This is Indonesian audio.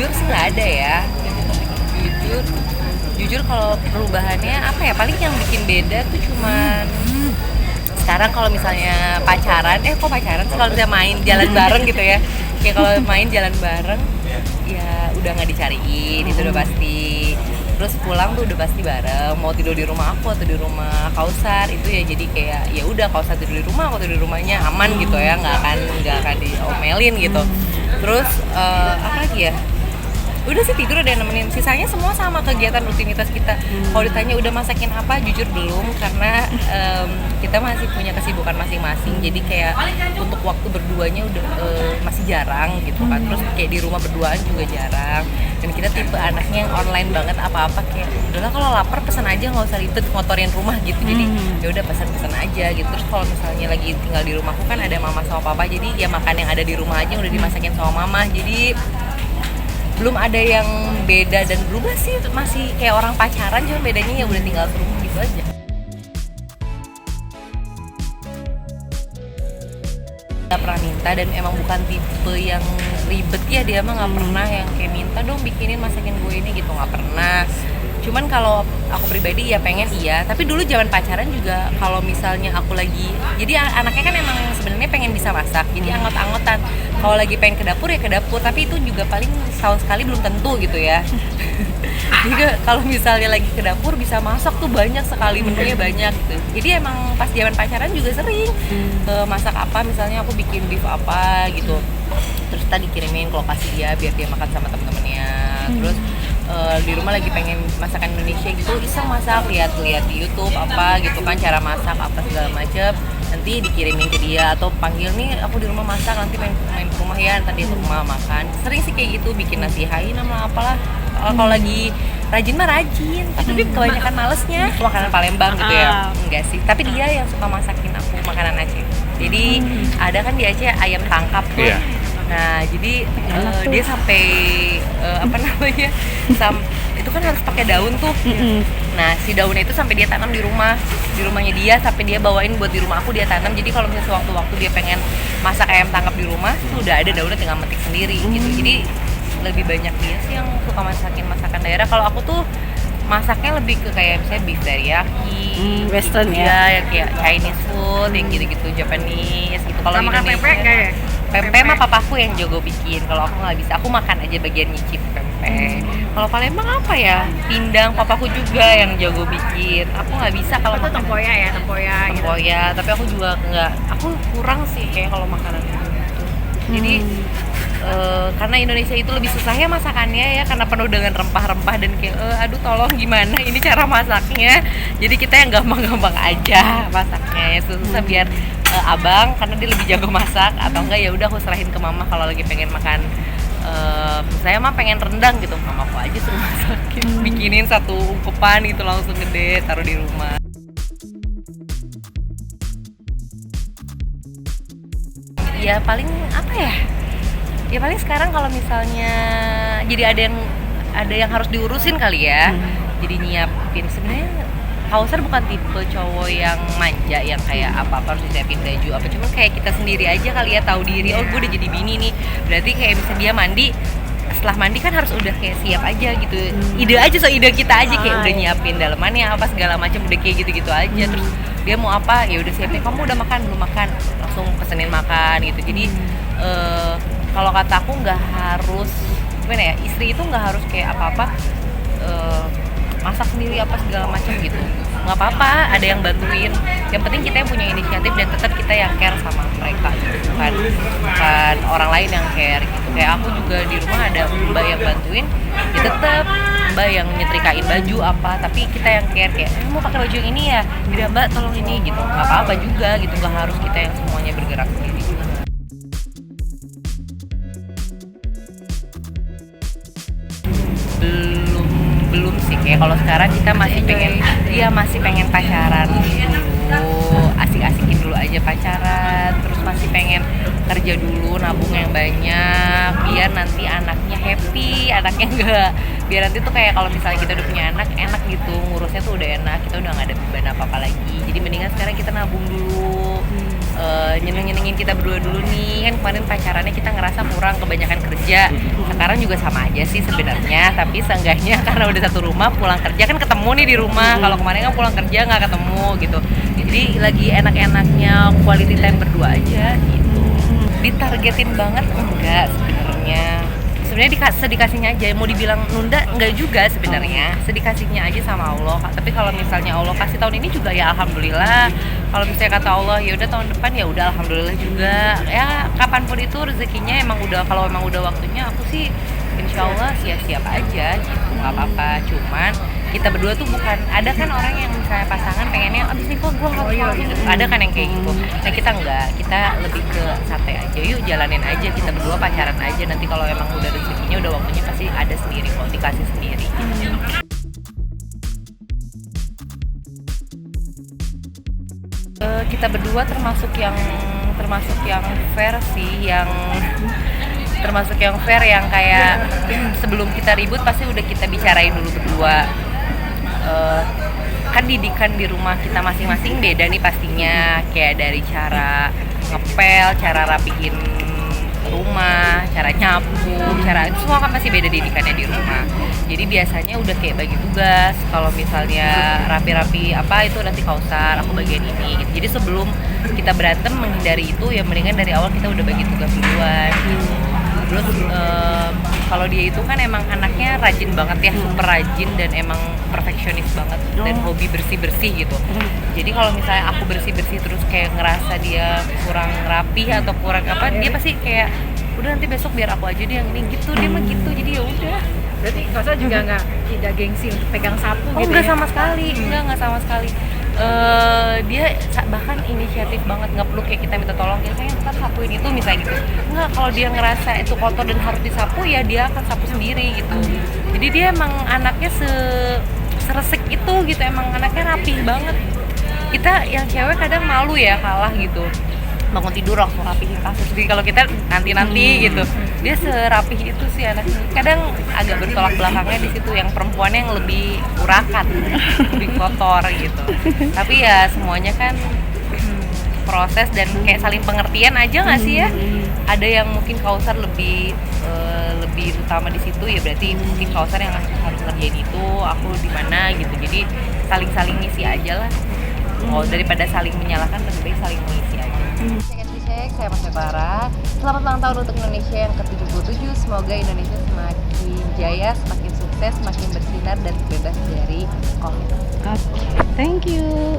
jujur sih nggak ada ya. Jujur kalau perubahannya apa ya, paling yang bikin beda tuh cuman sekarang kalau misalnya pacaran, kok pacaran sih, kalau misalnya main jalan bareng gitu ya, kayak kalau main jalan bareng ya udah nggak dicariin, itu udah pasti. Terus pulang tuh udah pasti bareng, mau tidur di rumah aku atau di rumah Kausar, itu ya jadi kayak ya udah Kausar tidur di rumah, aku tidur di rumahnya, aman gitu ya, nggak akan diomelin gitu. Terus apa lagi ya, udah sih tidur ada yang nemenin, sisanya semua sama kegiatan rutinitas kita. Kalau ditanya udah masakin apa, jujur belum, karena kita masih punya kesibukan masing-masing, jadi kayak untuk waktu berduanya udah masih jarang gitu kan. Terus kayak di rumah berduaan juga jarang, dan kita tipe anaknya yang online banget, apa-apa kayak udahlah kalau lapar pesan aja, nggak usah ribet ngotorin rumah gitu. Jadi ya udah pesan aja gitu. Terus kalau misalnya lagi tinggal di rumahku kan ada mama sama papa, jadi ya makan yang ada di rumah aja udah dimasakin sama mama, jadi belum ada yang beda dan berubah sih, masih kayak orang pacaran, cuma bedanya ya udah tinggal serumah gitu aja. Gak pernah minta, dan emang bukan tipe yang ribet ya, dia mah nggak pernah yang kayak minta dong bikinin masakin gue ini gitu, nggak pernah. Cuman kalau aku pribadi ya pengen iya, tapi dulu zaman pacaran juga kalau misalnya aku lagi, jadi anaknya kan emang sebenarnya pengen bisa masak, jadi anggot-anggotan. Kalau lagi pengen ke dapur ya ke dapur, tapi itu juga paling setahun sekali belum tentu gitu ya. Jadi kalau misalnya lagi ke dapur bisa masak tuh banyak sekali, menunya banyak gitu. Jadi emang pas zaman pacaran juga sering masak apa, misalnya aku bikin beef apa gitu, terus tadi kirimin ke lokasi dia biar dia makan sama temen-temennya. Terus di rumah lagi pengen masakan Indonesia gitu, iseng masak, lihat di YouTube apa gitu kan, cara masak apa segala macem, nanti dikirimin ke dia atau panggil nih aku di rumah masak, nanti main ke rumah ya, ntar dia ke rumah makan. Sering sih kayak gitu, bikin nasi hai nama apalah. Kalau lagi rajin mah rajin, tapi kebanyakan malesnya makanan Palembang gitu ya. Enggak sih, tapi dia yang suka masakin aku makanan Aceh. Jadi ada kan di Aceh ayam tangkap tuh. Nah, jadi dia sampai apa namanya? Itu kan harus pakai daun tuh. Nah, si daunnya itu sampai dia tanam di rumahnya dia, sampai dia bawain buat di rumah aku dia tanam. Jadi kalau misalnya sewaktu-waktu dia pengen masak ayam tangkap di rumah, tuh udah ada daunnya, tinggal metik sendiri gitu. Jadi lebih banyak dia sih yang suka masakin masakan daerah. Kalau aku tuh masaknya lebih ke kayak misalnya beef teriyaki, western gitu ya, yang kayak Chinese food, yang gitu-gitu, Japanese gitu. Kalau Indonesia pempek mah papaku yang jago bikin, kalau aku nggak bisa, aku makan aja bagian nyicip pempek. Kalau Palembang apa ya, pindang papaku juga yang jago bikin, aku nggak bisa kalau itu tempoyak gitu. Tapi aku juga nggak, aku kurang sih kayak kalau makanan gitu. Jadi karena Indonesia itu lebih susah ya masakannya ya, karena penuh dengan rempah-rempah dan kayak aduh tolong gimana ini cara masaknya. Jadi kita yang gampang-gampang aja masaknya ya, susah biar abang karena dia lebih jago masak, atau enggak ya udah aku serahin ke mama kalau lagi pengen makan. Saya mah pengen rendang gitu, mamaku aja suruh masakin, bikinin satu ungkepan gitu langsung gede, taruh di rumah. Ya paling apa ya? Ya paling sekarang kalau misalnya jadi ada yang harus diurusin kali ya. Jadi nyiapin, sebenarnya Kausar bukan tipe cowok yang manja yang kayak apa-apa harus disiapin baju apa, cuma kayak kita sendiri aja kali ya, tahu diri, oh gue udah jadi bini nih, berarti kayak misalnya dia mandi, setelah mandi kan harus udah kayak siap aja gitu. Ide kita aja kayak udah nyiapin dalemannya apa segala macam, udah kayak gitu-gitu aja. Terus dia mau apa ya udah siapin, kamu udah makan belum, makan langsung pesenin makan gitu. Jadi kalau kata aku nggak harus gimana ya, istri itu nggak harus kayak apa-apa masak sendiri apa segala macam gitu, nggak apa-apa ada yang bantuin, yang penting kita yang punya inisiatif dan tetap kita yang care sama mereka gitu, bukan orang lain yang care gitu. Kayak aku juga di rumah ada mbak yang bantuin, ya tetap mbak yang nyetrikain baju apa, tapi kita yang care kayak mau pakai baju yang ini ya, tidak mbak tolong ini gitu, nggak apa-apa juga gitu, nggak harus kita yang semuanya bergerak sendiri. Belum sih, kayak kalau sekarang kita masih pengen pacaran dulu, asik-asikin dulu aja pacaran, terus masih pengen kerja dulu, nabung yang banyak biar nanti anaknya happy, anaknya enggak, biar nanti tuh kayak kalau misalnya kita udah punya anak enak gitu, ngurusnya tuh udah enak, kita udah nggak ada beban apa-apa lagi. Jadi mendingan sekarang kita nabung dulu nyenengin kita berdua dulu nih. Kan kemarin pacarannya kita ngerasa kurang, kebanyakan kerja. Sekarang juga sama aja sih sebenarnya, tapi seenggaknya karena udah satu rumah, pulang kerja kan ketemu nih di rumah. Kalau kemarin kan pulang kerja nggak ketemu gitu, jadi lagi enak-enaknya quality time berdua aja gitu. Ditargetin banget enggak sebenarnya sedikasihnya aja. Mau dibilang nunda enggak juga sebenarnya, sedikasihnya aja sama Allah. Tapi kalau misalnya Allah kasih tahun ini juga ya alhamdulillah. Kalau misalnya kata Allah ya udah tahun depan ya udah alhamdulillah juga. Ya kapanpun itu rezekinya kalau emang udah waktunya, aku sih insya Allah siap-siap aja gitu, nggak apa-apa. Cuman kita berdua tuh bukan, ada kan orang yang misalnya pasangan pengennya abis nikah gue harus gitu, ada kan yang kayak gitu. Nah kita enggak, kita lebih ke santai aja, yuk jalanin aja, kita berdua pacaran aja. Nanti kalau emang udah rezekinya, udah waktunya pasti ada sendiri kok, dikasih sendiri. Kita berdua termasuk yang fair sih, termasuk yang fair yang kayak sebelum kita ribut pasti udah kita bicarain dulu berdua. Kan didikan di rumah kita masing-masing beda nih pastinya, kayak dari cara ngepel, cara rapihin rumah, cara nyapu, itu semua kan pasti beda didikannya di rumah. Jadi biasanya udah kayak bagi tugas, kalau misalnya rapi-rapi apa itu nanti Kausar, aku bagian ini gitu. Jadi sebelum kita berantem menghindari itu ya mendingan dari awal kita udah bagi tugas duluan gitu. Terus kalau dia itu kan emang anaknya rajin banget ya, super rajin dan emang perfeksionis banget dan hobi bersih-bersih gitu. Jadi kalau misalnya aku bersih-bersih terus kayak ngerasa dia kurang rapi atau kurang apa, dia pasti kayak udah nanti besok biar aku aja deh yang ini gitu. Dia mah gitu, jadi ya udah. Berarti Kausa juga tidak gengsi untuk pegang sapu gitu enggak ya? Sama sekali, enggak sama sekali. Dia bahkan inisiatif banget, nggak perlu kayak kita minta tolong ya sayang ntar sapuin itu misalnya gitu. Enggak, kalau dia ngerasa itu kotor dan harus disapu ya dia akan sapu sendiri gitu. Jadi dia emang anaknya seresik itu gitu, emang anaknya rapih banget. Kita yang cewek kadang malu ya kalah gitu, bangun tidur langsung rapihin kasur. Jadi kalau kita nanti gitu, dia serapih itu sih anaknya. Kadang agak bertolak belakangnya di situ, yang perempuannya yang lebih urakan, lebih kotor gitu. Tapi ya semuanya kan proses dan kayak saling pengertian aja nggak sih ya. Ada yang mungkin Kausar lebih utama di situ, ya berarti mungkin Kausar yang harus ngerjain itu, aku di mana gitu. Jadi saling ngisi aja lah. Daripada saling menyalahkan, lebih baik saling mengisi aja. Saya Mas Bara. Selamat ulang tahun untuk Indonesia yang ke-77. Semoga Indonesia semakin jaya, semakin sukses, semakin bersinar dan bebas dari COVID. Thank you.